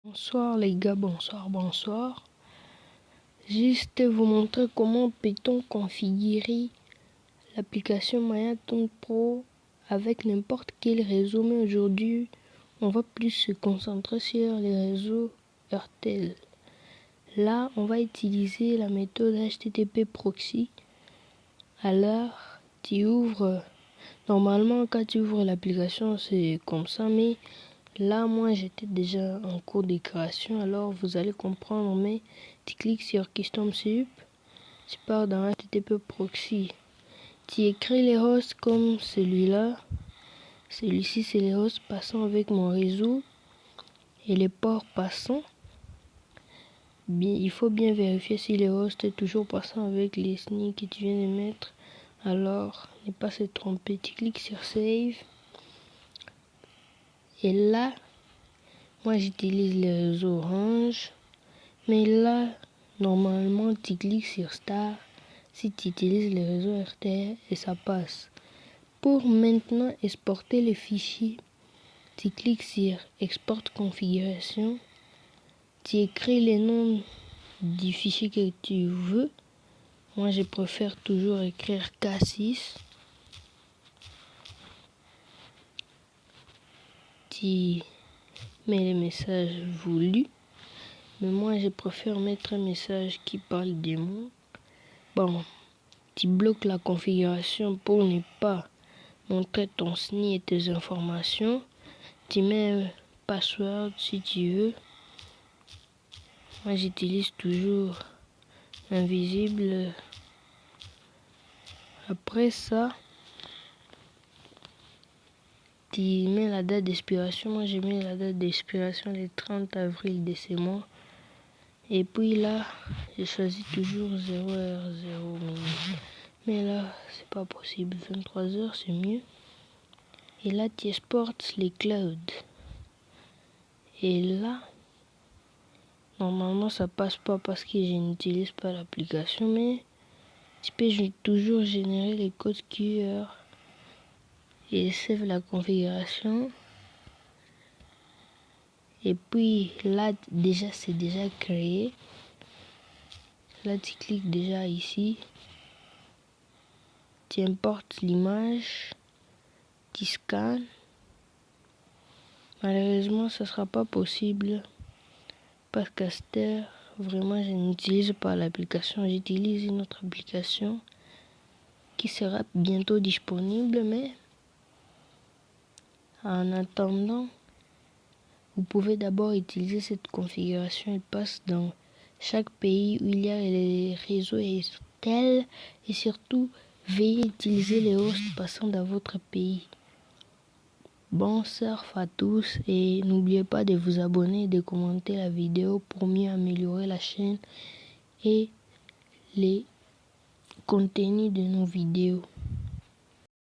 Bonsoir les gars, bonsoir. Juste vous montrer comment peut-on configurer l'application Mayatone Pro avec n'importe quel réseau. Mais aujourd'hui, on va plus se concentrer sur les réseaux Airtel. Là, on va utiliser la méthode HTTP proxy. Alors, tu ouvres. Normalement, quand tu ouvres l'application, c'est comme ça, mais là, moi, j'étais déjà en cours de création, alors vous allez comprendre, mais tu cliques sur Custom Sup, tu pars dans HTTP Proxy, tu écris les hosts comme celui-là, celui-ci c'est les hosts passant avec mon réseau, et les ports passants, il faut bien vérifier si les hosts est toujours passant avec les SNI que tu viens de mettre, alors ne pas se tromper, tu cliques sur Save, et là, moi j'utilise les réseaux Orange, mais là, normalement tu cliques sur Star si tu utilises les réseaux RTL et ça passe. Pour maintenant exporter les fichiers, tu cliques sur Export configuration, tu écris les noms du fichier que tu veux. Moi je préfère toujours écrire K6. Tu mets les messages voulus. Mais moi, je préfère mettre un message qui parle des mots. Bon, tu bloques la configuration pour ne pas montrer ton SNI et tes informations. Tu mets un password si tu veux. Moi, j'utilise toujours invisible. Après ça, tu mets la date d'expiration. Moi, j'ai mis la date d'expiration le 30 avril de ce mois. Et puis là, je choisis toujours 0h0 minutes. Mais là, c'est pas possible. 23h, c'est mieux. Et là, tu exportes les clouds. Et là, normalement, ça passe pas parce que je n'utilise pas l'application. Mais tu peux toujours générer les codes QR. Et save la configuration. Et puis là, déjà, c'est déjà créé. Là, tu cliques déjà ici. Tu importes l'image. Tu scannes. Malheureusement, ça sera pas possible. Parce qu'à cette heure, vraiment, je n'utilise pas l'application. J'utilise une autre application qui sera bientôt disponible. Mais en attendant, vous pouvez d'abord utiliser cette configuration. Elle passe dans chaque pays où il y a les réseaux Airtel. Et surtout, veuillez utiliser les hosts passant dans votre pays. Bon surf à tous et n'oubliez pas de vous abonner et de commenter la vidéo pour mieux améliorer la chaîne et les contenus de nos vidéos.